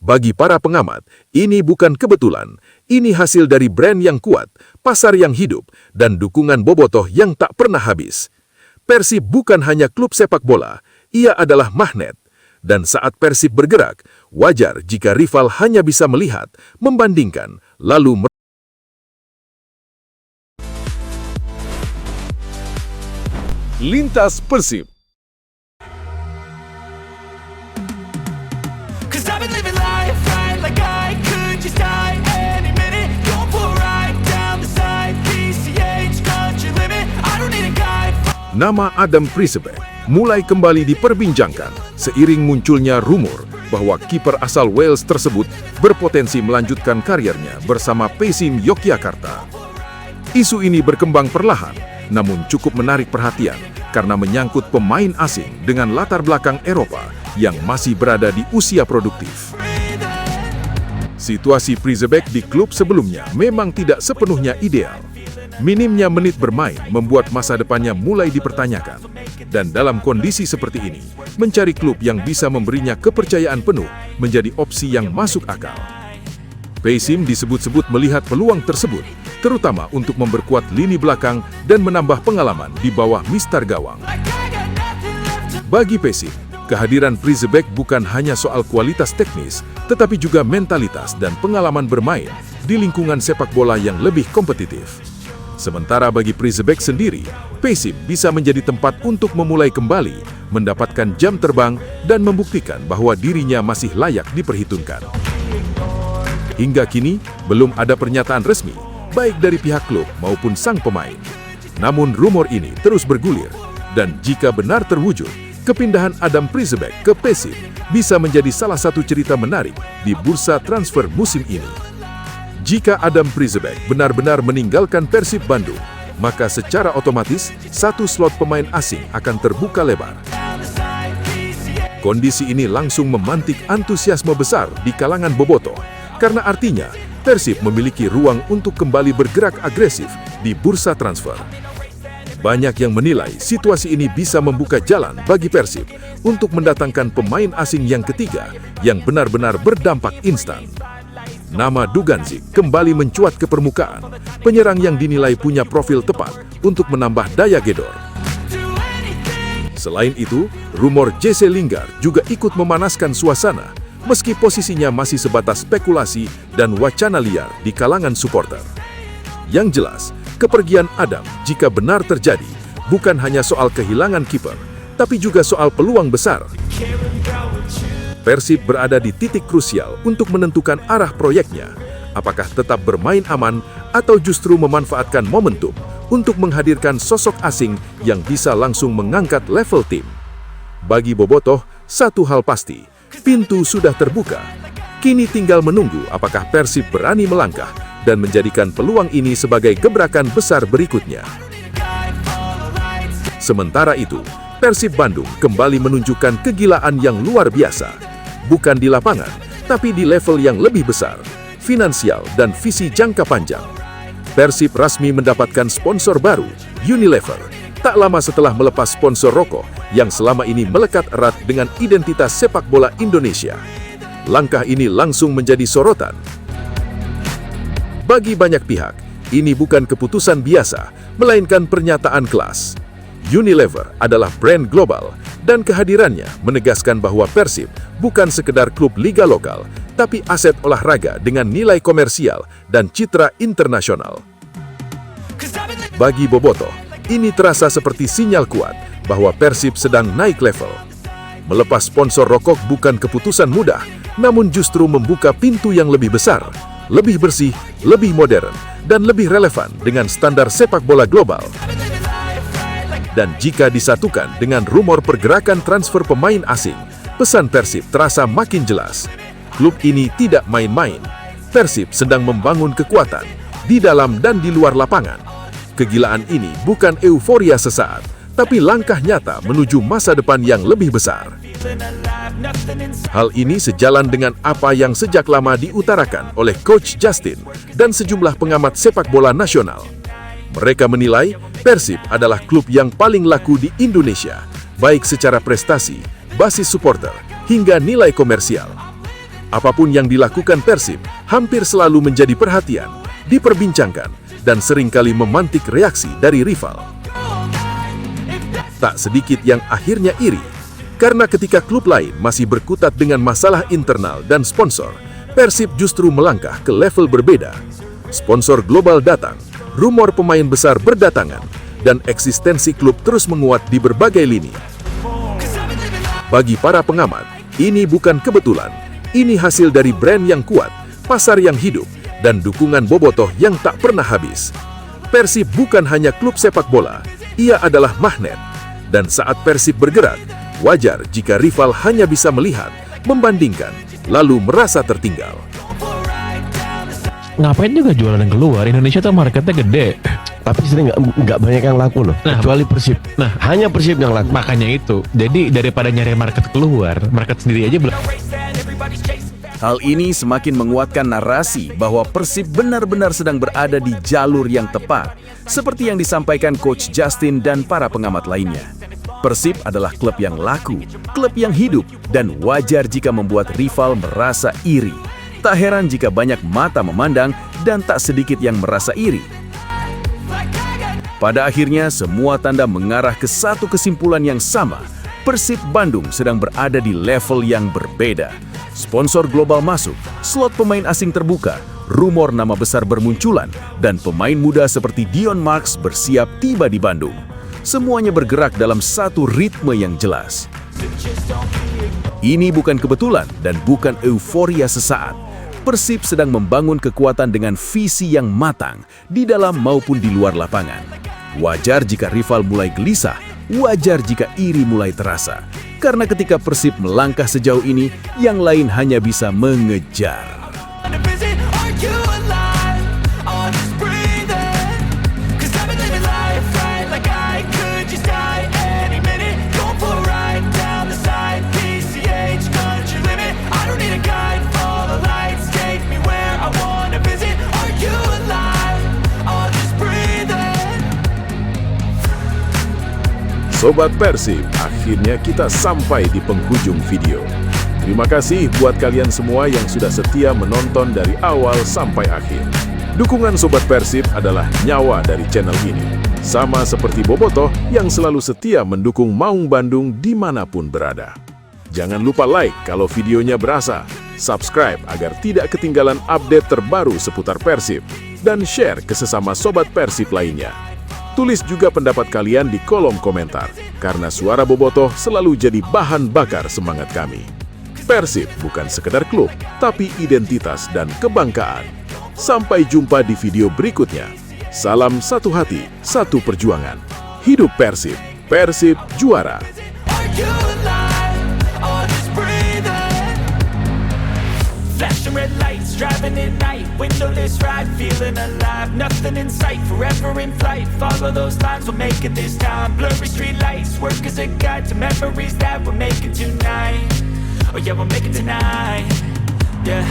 Bagi para pengamat, ini bukan kebetulan. Ini hasil dari brand yang kuat, pasar yang hidup, dan dukungan bobotoh yang tak pernah habis. Persib bukan hanya klub sepak bola, ia adalah magnet. Dan saat Persib bergerak, wajar jika rival hanya bisa melihat, membandingkan, lalu Lintas Persib. Nama Adam Prisebeck mulai kembali diperbincangkan seiring munculnya rumor bahwa kiper asal Wales tersebut berpotensi melanjutkan karirnya bersama PSIM Yogyakarta. Isu ini berkembang perlahan, namun cukup menarik perhatian karena menyangkut pemain asing dengan latar belakang Eropa yang masih berada di usia produktif. Situasi Prisebeck di klub sebelumnya memang tidak sepenuhnya ideal. Minimnya menit bermain membuat masa depannya mulai dipertanyakan. Dan dalam kondisi seperti ini, mencari klub yang bisa memberinya kepercayaan penuh menjadi opsi yang masuk akal. PSIM disebut-sebut melihat peluang tersebut, terutama untuk memperkuat lini belakang dan menambah pengalaman di bawah mistar gawang. Bagi PSIM, kehadiran Prisebeck bukan hanya soal kualitas teknis, tetapi juga mentalitas dan pengalaman bermain di lingkungan sepak bola yang lebih kompetitif. Sementara bagi Prisebeck sendiri, PSIM bisa menjadi tempat untuk memulai kembali, mendapatkan jam terbang, dan membuktikan bahwa dirinya masih layak diperhitungkan. Hingga kini, belum ada pernyataan resmi, baik dari pihak klub maupun sang pemain. Namun rumor ini terus bergulir, dan jika benar terwujud, kepindahan Adam Prisebeck ke PSIM bisa menjadi salah satu cerita menarik di bursa transfer musim ini. Jika Adam Prisebeck benar-benar meninggalkan Persib Bandung, maka secara otomatis satu slot pemain asing akan terbuka lebar. Kondisi ini langsung memantik antusiasme besar di kalangan bobotoh, karena artinya Persib memiliki ruang untuk kembali bergerak agresif di bursa transfer. Banyak yang menilai situasi ini bisa membuka jalan bagi Persib untuk mendatangkan pemain asing yang ketiga yang benar-benar berdampak instan. Nama Duganzik kembali mencuat ke permukaan, penyerang yang dinilai punya profil tepat untuk menambah daya gedor. Selain itu, rumor Jesse Lingard juga ikut memanaskan suasana, meski posisinya masih sebatas spekulasi dan wacana liar di kalangan supporter. Yang jelas, kepergian Adam jika benar terjadi, bukan hanya soal kehilangan kiper, tapi juga soal peluang besar. Persib berada di titik krusial untuk menentukan arah proyeknya, apakah tetap bermain aman atau justru memanfaatkan momentum untuk menghadirkan sosok asing yang bisa langsung mengangkat level tim. Bagi bobotoh, satu hal pasti, pintu sudah terbuka. Kini tinggal menunggu apakah Persib berani melangkah dan menjadikan peluang ini sebagai gebrakan besar berikutnya. Sementara itu, Persib Bandung kembali menunjukkan kegilaan yang luar biasa. Bukan di lapangan, tapi di level yang lebih besar, finansial dan visi jangka panjang. Persib resmi mendapatkan sponsor baru, Unilever, tak lama setelah melepas sponsor rokok yang selama ini melekat erat dengan identitas sepak bola Indonesia. Langkah ini langsung menjadi sorotan. Bagi banyak pihak, ini bukan keputusan biasa, melainkan pernyataan kelas. Unilever adalah brand global, dan kehadirannya menegaskan bahwa Persib bukan sekedar klub liga lokal, tapi aset olahraga dengan nilai komersial dan citra internasional. Bagi bobotoh, ini terasa seperti sinyal kuat bahwa Persib sedang naik level. Melepas sponsor rokok bukan keputusan mudah, namun justru membuka pintu yang lebih besar, lebih bersih, lebih modern, dan lebih relevan dengan standar sepak bola global. Dan jika disatukan dengan rumor pergerakan transfer pemain asing, pesan Persib terasa makin jelas. Klub ini tidak main-main. Persib sedang membangun kekuatan di dalam dan di luar lapangan. Kegilaan ini bukan euforia sesaat, tapi langkah nyata menuju masa depan yang lebih besar. Hal ini sejalan dengan apa yang sejak lama diutarakan oleh Coach Justin dan sejumlah pengamat sepak bola nasional. Mereka menilai Persib adalah klub yang paling laku di Indonesia, baik secara prestasi, basis supporter, hingga nilai komersial. Apapun yang dilakukan Persib hampir selalu menjadi perhatian, diperbincangkan, dan seringkali memantik reaksi dari rival. Tak sedikit yang akhirnya iri, karena ketika klub lain masih berkutat dengan masalah internal dan sponsor, Persib justru melangkah ke level berbeda. Sponsor global datang, rumor pemain besar berdatangan, dan eksistensi klub terus menguat di berbagai lini. Bagi para pengamat, ini bukan kebetulan. Ini hasil dari brand yang kuat, pasar yang hidup, dan dukungan bobotoh yang tak pernah habis. Persib bukan hanya klub sepak bola, ia adalah magnet. Dan saat Persib bergerak, wajar jika rival hanya bisa melihat, membandingkan, lalu merasa tertinggal. Ngapain juga jualan yang keluar? Indonesia tuh marketnya gede. Tapi sering nggak banyak yang laku loh, kecuali Persib. Nah, hanya Persib yang laku. Makanya itu. Jadi daripada nyari market keluar, market sendiri aja belum. Hal ini semakin menguatkan narasi bahwa Persib benar-benar sedang berada di jalur yang tepat, seperti yang disampaikan Coach Justin dan para pengamat lainnya. Persib adalah klub yang laku, klub yang hidup, dan wajar jika membuat rival merasa iri. Tak heran jika banyak mata memandang dan tak sedikit yang merasa iri. Pada akhirnya, semua tanda mengarah ke satu kesimpulan yang sama. Persib Bandung sedang berada di level yang berbeda. Sponsor global masuk, slot pemain asing terbuka, rumor nama besar bermunculan, dan pemain muda seperti Dion Marks bersiap tiba di Bandung. Semuanya bergerak dalam satu ritme yang jelas. Ini bukan kebetulan dan bukan euforia sesaat. Persib sedang membangun kekuatan dengan visi yang matang di dalam maupun di luar lapangan. Wajar jika rival mulai gelisah, wajar jika iri mulai terasa. Karena ketika Persib melangkah sejauh ini, yang lain hanya bisa mengejar. Sobat Persib, akhirnya kita sampai di penghujung video. Terima kasih buat kalian semua yang sudah setia menonton dari awal sampai akhir. Dukungan Sobat Persib adalah nyawa dari channel ini. Sama seperti Bobotoh yang selalu setia mendukung Maung Bandung dimanapun berada. Jangan lupa like kalau videonya berasa, subscribe agar tidak ketinggalan update terbaru seputar Persib, dan share ke sesama Sobat Persib lainnya. Tulis juga pendapat kalian di kolom komentar, karena suara Bobotoh selalu jadi bahan bakar semangat kami. Persib bukan sekedar klub, tapi identitas dan kebanggaan. Sampai jumpa di video berikutnya. Salam satu hati, satu perjuangan. Hidup Persib, Persib juara. Flashing red lights, driving at night, windowless ride, feeling alive, nothing in sight, forever in flight, follow those lines, we'll make it this time, blurry street lights, work as a guide to memories that we're making tonight, oh yeah, we'll make it tonight, yeah.